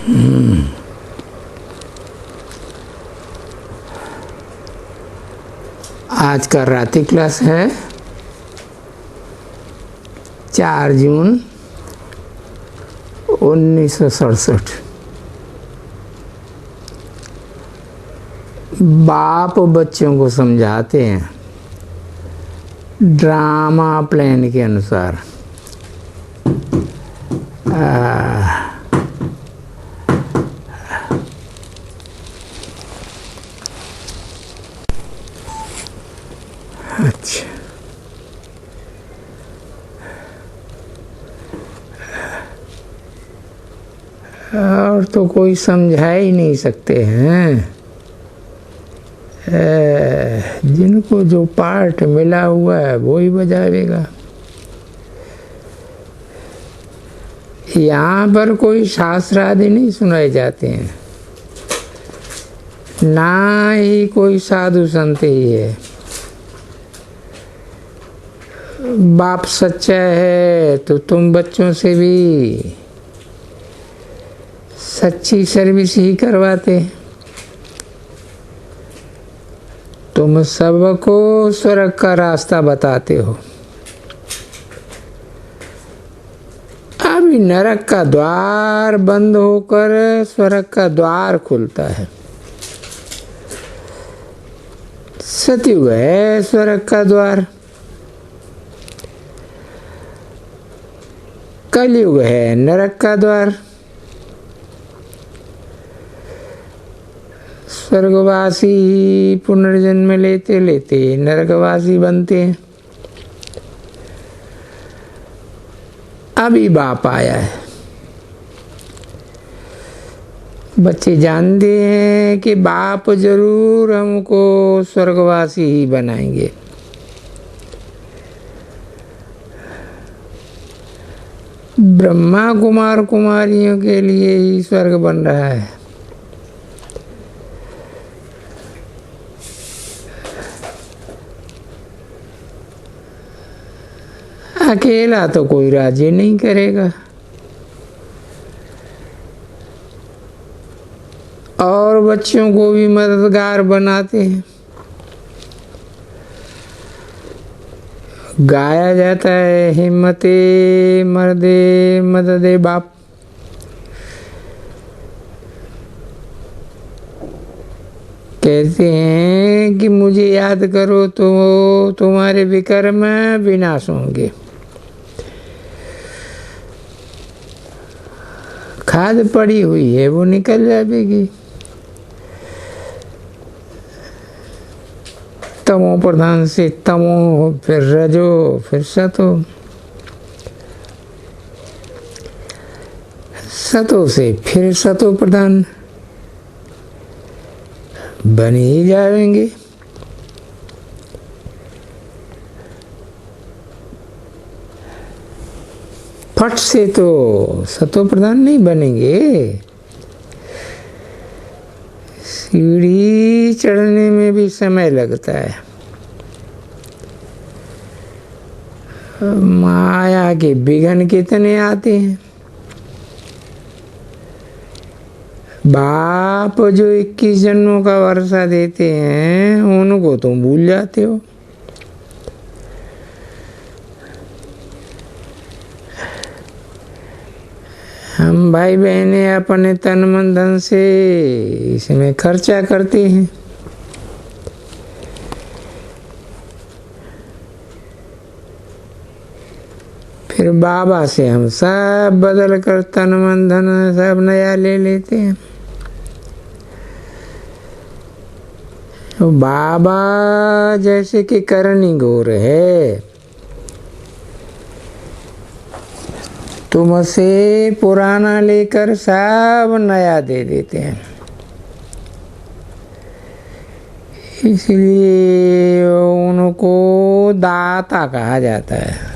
आज का रात्रि क्लास है 4 जून 1967। बाप बच्चों को समझाते हैं ड्रामा प्लान के अनुसार। अच्छा, और तो कोई समझा ही नहीं सकते हैं। जिनको जो पार्ट मिला हुआ है वो ही बजावेगा। यहाँ पर कोई शास्त्र आदि नहीं सुनाए जाते हैं, ना ही कोई साधु संत ही है। बाप सच्चा है तो तुम बच्चों से भी सच्ची सर्विस ही करवाते। तुम सबको स्वर्ग का रास्ता बताते हो। अभी नरक का द्वार बंद होकर स्वर्ग का द्वार खुलता है। सतयुग है स्वर्ग का द्वार, कलयुग है नरक का द्वार। स्वर्गवासी पुनर्जन्म लेते लेते नरकवासी बनते हैं। अभी बाप आया है। बच्चे जानते हैं कि बाप जरूर हमको स्वर्गवासी ही बनाएंगे। ब्रह्मा कुमार कुमारियों के लिए ही स्वर्ग बन रहा है। अकेला तो कोई राजी नहीं करेगा, और बच्चों को भी मददगार बनाते हैं। गाया जाता है हिम्मते मर्दे मददे बाप। कहते हैं कि मुझे याद करो तो तुम्हारे विकर्म विनाश होंगे। खाद पड़ी हुई है वो निकल जाएगी। तमो प्रधान से तमो, फिर रजो, फिर सतो, सतो से फिर सतो प्रधान बन ही जाएंगे। फट से तो सतो प्रधान नहीं बनेंगे। सीढ़ी चढ़ने में भी समय लगता है। माया के विघ्न कितने आते हैं। बाप जो 21 जन्मों का वर्षा देते हैं उनको तुम भूल जाते हो। हम भाई बहनें अपने तन मन धन से इसमें खर्चा करते हैं। फिर बाबा से हम सब बदल कर तन मन धन सब नया ले लेते हैं। तो बाबा जैसे कि करनी गोर है, तुमसे पुराना लेकर सब नया दे देते हैं। इसलिए उनको दाता कहा जाता है।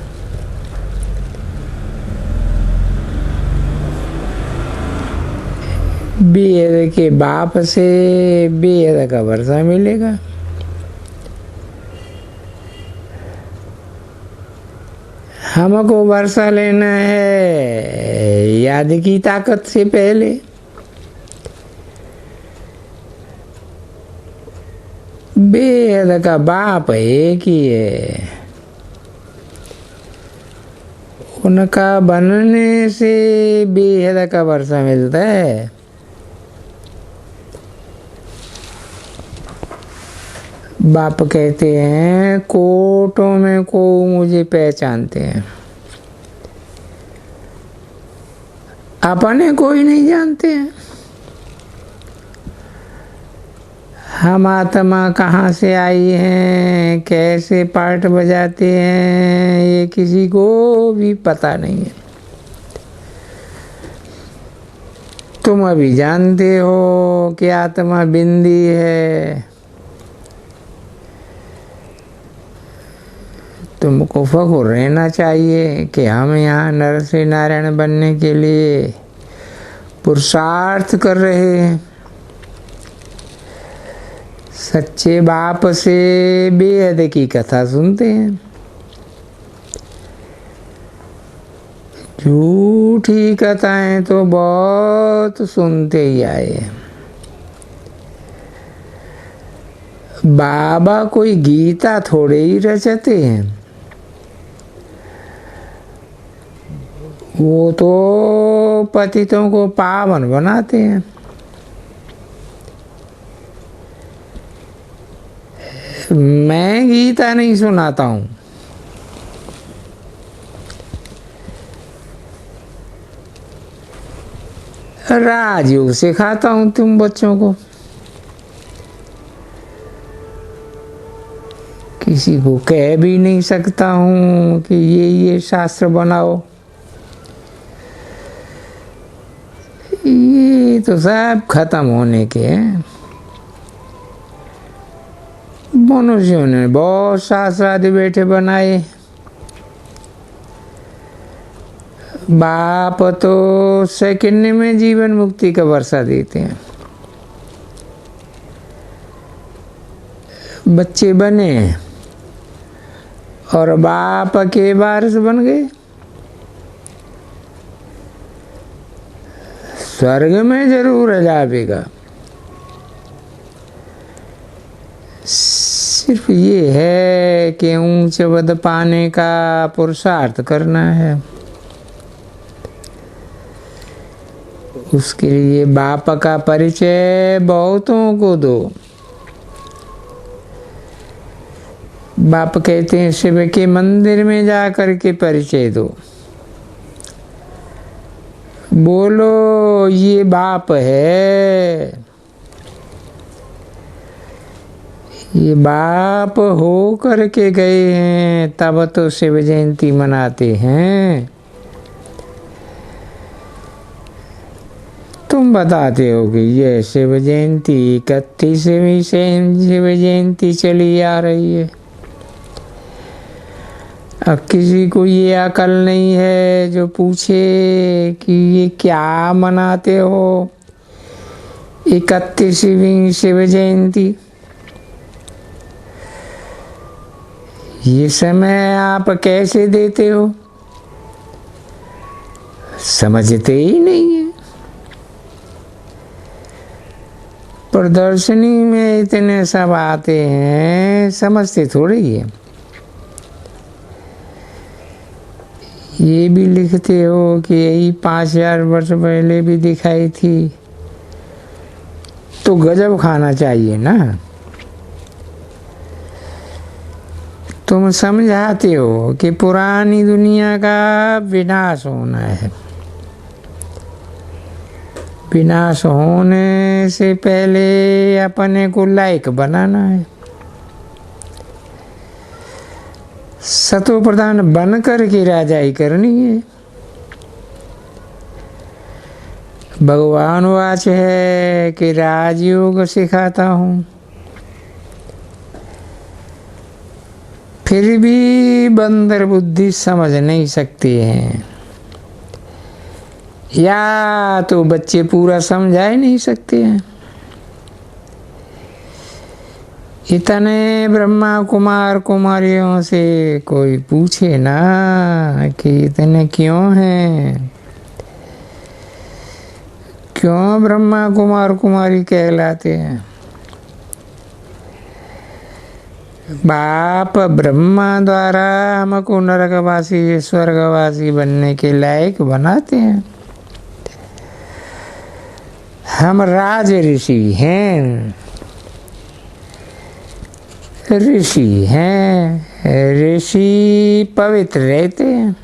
बेहद के बाप से बेहद का वर्षा मिलेगा। हमको वर्षा लेना है याद की ताकत से पहले। बेहद का बाप एक ही है। उनका बनने से बेहद का वर्षा मिलता है। बाप कहते हैं कोटों में को मुझे पहचानते हैं, अपने कोई नहीं जानते हैं। हम आत्मा कहाँ से आई हैं, कैसे पार्ट बजाते हैं, ये किसी को भी पता नहीं है। तुम अभी जानते हो कि आत्मा बिंदी है। तुमको फख्र रहना चाहिए कि हम यहाँ नर से नारायण बनने के लिए पुरुषार्थ कर रहे हैं। सच्चे बाप से बेहद की कथा सुनते हैं, झूठी कथाएं तो बहुत सुनते ही आए हैं। बाबा कोई गीता थोड़े ही रचते हैं, वो तो पतितों को पावन बनाते हैं। मैं गीता नहीं सुनाता हूँ, राजयोग सिखाता हूँ तुम बच्चों को। किसी को कह भी नहीं सकता हूँ कि ये शास्त्र बनाओ। ये तो सब खत्म होने के हैं। मनुष्यों ने बहुत शास्त्र आदि बैठे बनाए। बाप तो सेकंड में जीवन मुक्ति का वर्षा देते हैं। बच्चे बने और बाप के वारिस बन गए। स्वर्ग में जरूर जाएगा। सिर्फ ये है कि ऊंच पद पाने का पुरुषार्थ करना है। उसके लिए बाप का परिचय बहुतों को दो। बाप कहते हैं शिव के मंदिर में जाकर के परिचय दो, बोलो ये बाप है। ये बाप हो करके गए हैं, तब तो शिव जयंती मनाते हैं। तुम बताते हो कि ये शिव जयंती 31वीं शिव जयंती चली आ रही है। अब किसी को ये अकल नहीं है जो पूछे कि ये क्या मनाते हो 31वीं शिव जयंती। ये समय आप कैसे देते हो, समझते ही नहीं है। प्रदर्शनी में इतने सब आते हैं, समझते थोड़ी है। ये भी लिखते हो कि यही 5000 वर्ष पहले भी दिखाई थी, तो गजब खाना चाहिए ना। तुम समझाते हो कि पुरानी दुनिया का विनाश होना है। विनाश होने से पहले अपने को लायक बनाना है। सतो प्रधान बन कर के राजाई करनी है। भगवान वाच है कि राजयोग सिखाता हूँ, फिर भी बंदर बुद्धि समझ नहीं सकते हैं, या तो बच्चे पूरा समझा ही नहीं सकते हैं। इतने ब्रह्मा कुमार कुमारियों से कोई पूछे ना कि इतने क्यों हैं, क्यों ब्रह्मा कुमार कुमारी कहलाते हैं। बाप ब्रह्मा द्वारा हमको नरकवासी स्वर्गवासी बनने के लायक बनाते हैं। हम राज ऋषि हैं, ऋषि हैं, ऋषि पवित्र रहते हैं।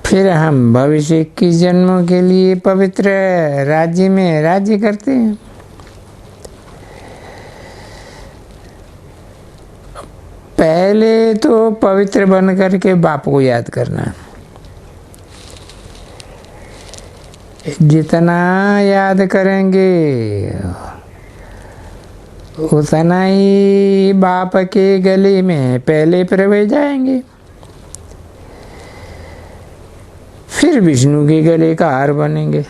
फिर हम भविष्य की जन्मों के लिए पवित्र राज्य में राज्य करते हैं। पहले तो पवित्र बन करके बाप को याद करना। जितना याद करेंगे उतना ही बाप के गले में पहले प्रवेश जाएंगे। फिर विष्णु के गले का हार बनेंगे।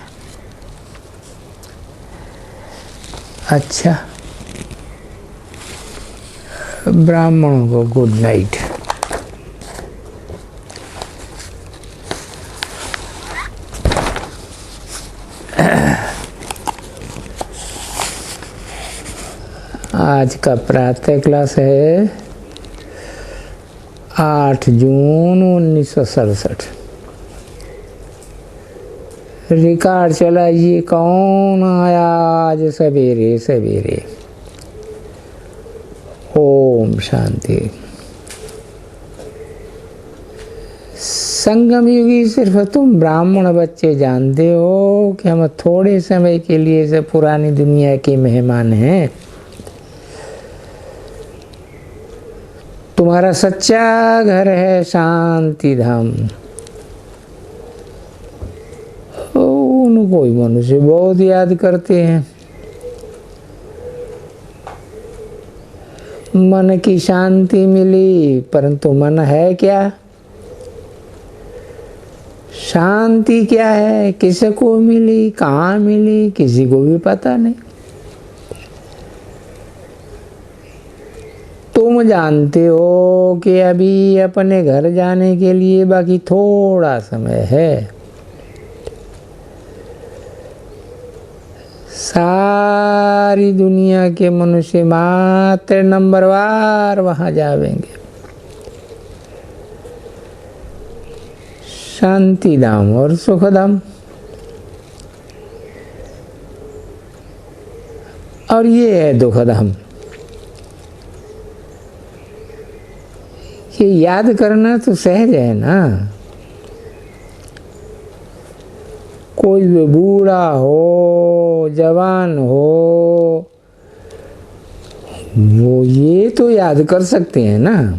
अच्छा, ब्राह्मणों को गुड नाइट। आज का प्रातः क्लास है 8 जून 1967। रिकॉर्ड चला, ये कौन आया आज सवेरे सवेरे। ओम शांति। संगम युगी सिर्फ तुम ब्राह्मण बच्चे जानते हो कि हम थोड़े समय के लिए से पुरानी दुनिया के मेहमान हैं। तुम्हारा सच्चा घर है शांति धाम। उनको मनुष्य बहुत याद करते हैं। मन की शांति मिली, परंतु मन है क्या? शांति क्या है, किसको मिली, कहाँ मिली, किसी को भी पता नहीं। तुम जानते हो कि अभी अपने घर जाने के लिए बाकी थोड़ा समय है। सारी दुनिया के मनुष्य मात्र नंबरवार वहां जावेंगे। शांति धाम और सुख धाम। और ये है दुख धाम। ये याद करना तो सहज है ना। कोई भी बूढ़ा हो, जवान हो, वो ये तो याद कर सकते हैं ना।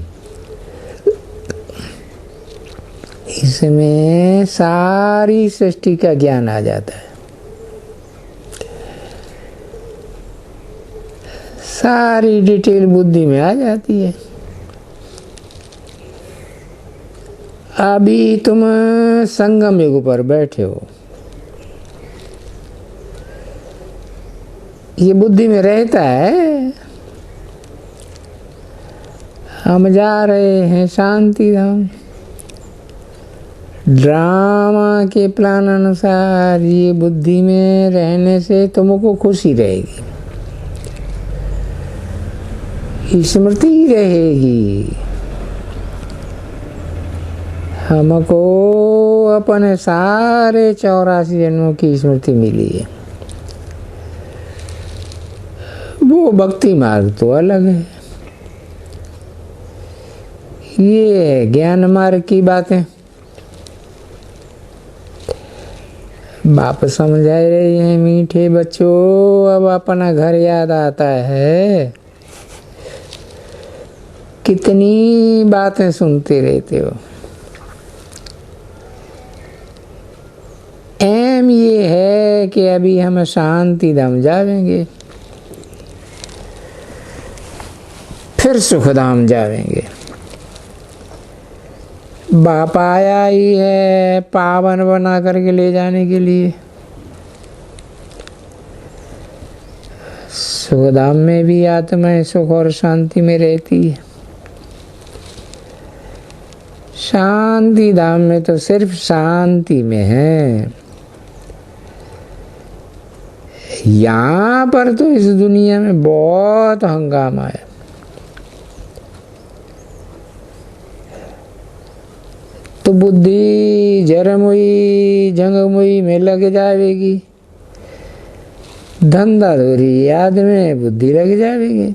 इसमें सारी सृष्टि का ज्ञान आ जाता है। सारी डिटेल बुद्धि में आ जाती है। अभी तुम संगम युग पर बैठे हो, ये बुद्धि में रहता है। हम जा रहे हैं शांति धाम। ड्रामा के प्लान अनुसार ये बुद्धि में रहने से तुमको खुशी रहेगी, स्मृति रहेगी। हमको अपने सारे 84 जन्मों की स्मृति मिली है। वो भक्ति मार्ग तो अलग है। ये ज्ञान मार्ग की बातें बाप समझा रहे हैं। मीठे बच्चों, अब अपना घर याद आता है। कितनी बातें सुनते रहते हो। एम ये है कि अभी हम शांति धाम जावेंगे, फिर सुखधाम जावेंगे। बाप आया ही है पावन बना करके ले जाने के लिए। सुखधाम में भी आत्माएं सुख और शांति में रहती है। शांति धाम में तो सिर्फ शांति में है। यहाँ पर तो इस दुनिया में बहुत हंगामा है। तो बुद्धि जरमुई जंगमुई में लग जाएगी, धंधा धोरी याद में बुद्धि लग जाएगी।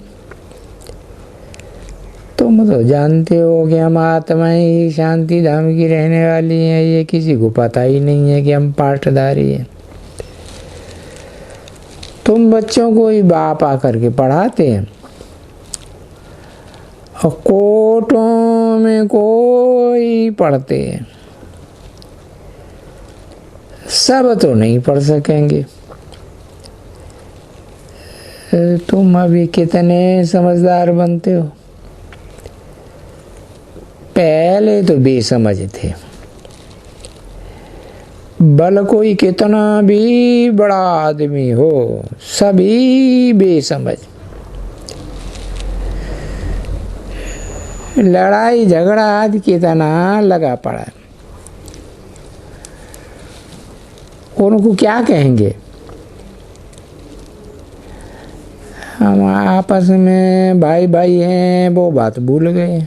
तुम तो जानते हो कि हम आत्माएं ही शांति धाम की रहने वाली हैं, ये किसी को पता ही नहीं है कि हम पाठधारी हैं। तुम बच्चों को ही बाप आकर के पढ़ाते हैं और कोटों में कोई पढ़ते हैं, सब तो नहीं पढ़ सकेंगे। तुम अभी कितने समझदार बनते हो, पहले तो बेसमझ थे। भले कोई कितना भी बड़ा आदमी हो, सभी बेसमझ। लड़ाई झगड़ा आदि कितना लगा पड़ा है, उनको क्या कहेंगे? हम आपस में भाई भाई हैं, वो बात भूल गए।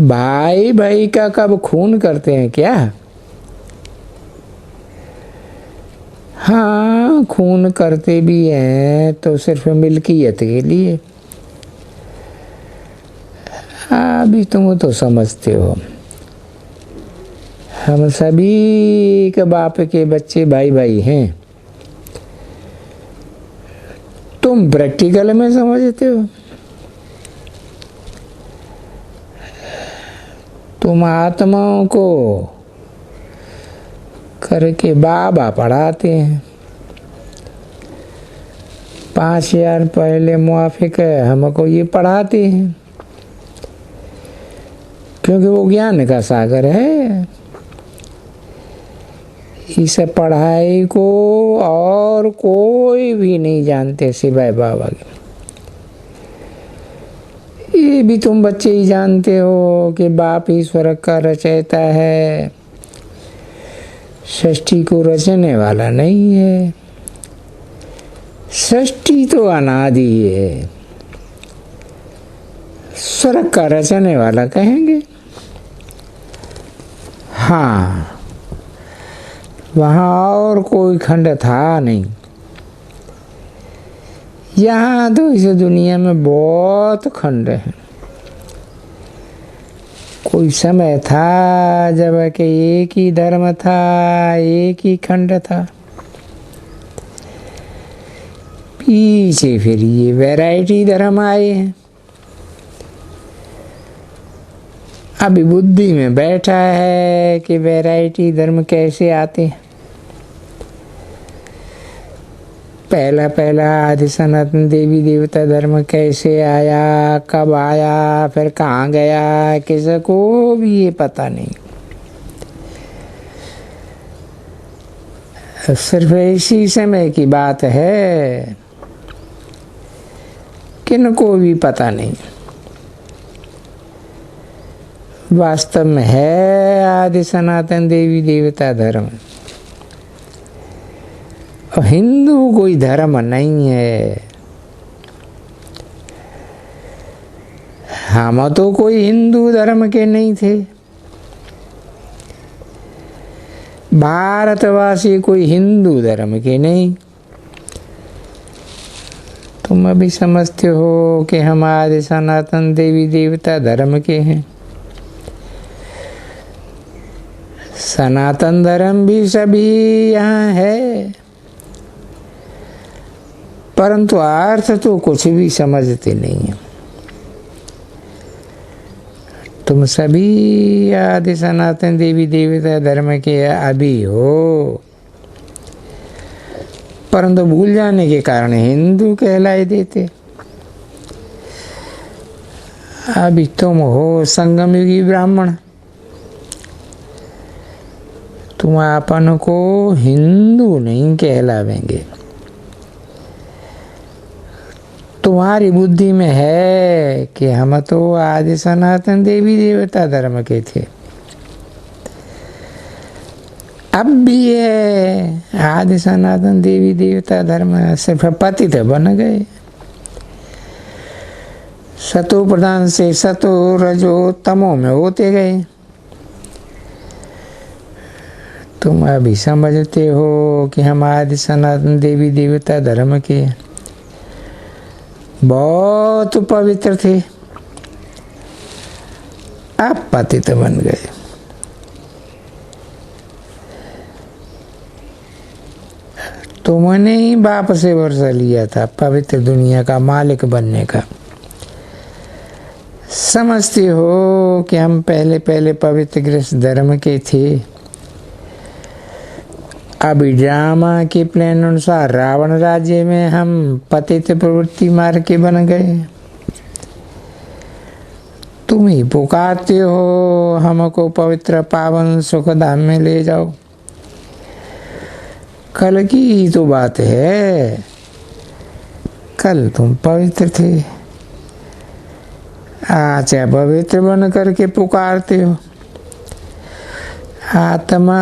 भाई भाई का कब खून करते हैं क्या? हाँ, खून करते भी हैं तो सिर्फ मिल्कियत के लिए। अभी तुम तो समझते हो हम सभी के बाप के बच्चे भाई भाई हैं। तुम प्रैक्टिकल में समझते हो, तुम आत्माओं को करके बाबा पढ़ाते हैं। 5000 पहले मुआफिक है, हमको ये पढ़ाते हैं क्योंकि वो ज्ञान का सागर है। इस पढ़ाई को और कोई भी नहीं जानते सिवाय बाबा के। ये भी तुम बच्चे ही जानते हो कि बाप ईश्वर का रचयिता है, सृष्टि को रचने वाला नहीं है। सृष्टि तो अनादि है, स्वर्ग का रचने वाला कहेंगे। हाँ, वहाँ और कोई खंड था नहीं। यहाँ तो इस दुनिया में बहुत खंड है। कोई समय था जब कि एक ही धर्म था, एक ही खंड था। पीछे फिर ये वैरायटी धर्म आए हैं। अभी बुद्धि में बैठा है कि वैरायटी धर्म कैसे आते हैं। पहला आदि सनातन देवी देवता धर्म कैसे आया, कब आया, फिर कहाँ गया, किसको भी ये पता नहीं। सिर्फ इसी समय की बात है, किनको भी पता नहीं। वास्तव में है आदि सनातन देवी देवता धर्म। और हिंदू कोई धर्म नहीं है। हम तो कोई हिंदू धर्म के नहीं थे। भारतवासी कोई हिंदू धर्म के नहीं। तुम अभी समझते हो कि हम आदि सनातन देवी देवता धर्म के हैं। सनातन धर्म भी सभी यहाँ है, परंतु अर्थ तो कुछ भी समझते नहीं है। तुम सभी आदि सनातन देवी देवता धर्म के अभी हो, परंतु भूल जाने के कारण हिंदू कहलाए देते। अभी तुम हो संगम युगी ब्राह्मण, तुम अपन को हिंदू नहीं कहलावेंगे। तुम्हारी बुद्धि में है कि हम तो आदि सनातन देवी देवता धर्म के थे। अब भी ये आदि सनातन देवी देवता धर्म सिर्फ पतित बन गए। सतो प्रधान से सतो रजो तमो में होते गए। तुम अभी समझते हो कि हम आदि सनातन देवी देवता धर्म के बहुत पवित्र थे, अब पतित बन गए। तुमने ही बाप से वर्षा लिया था पवित्र दुनिया का मालिक बनने का। समझते हो कि हम पहले पहले पवित्र गृहस्थ धर्म के थे। अभी ड्रामा के प्लान अनुसार रावण राज्य में हम पतित प्रवृत्ति मार्ग के बन गए। तुम ही पुकारते हो हमको पवित्र पावन सुखधाम में ले जाओ। कल की तो बात है, कल तुम पवित्र थे, आज पवित्र बन करके पुकारते हो। आत्मा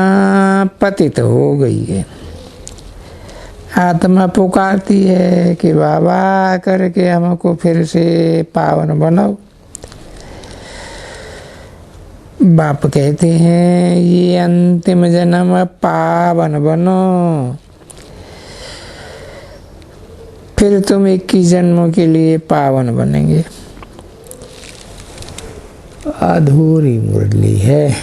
पतित हो गई है, आत्मा पुकारती है कि बाबा करके हमको फिर से पावन बनाओ। बाप कहते हैं ये अंतिम जन्म पावन बनो, फिर तुम 21 जन्मों के लिए पावन बनेंगे। अधूरी मुरली है।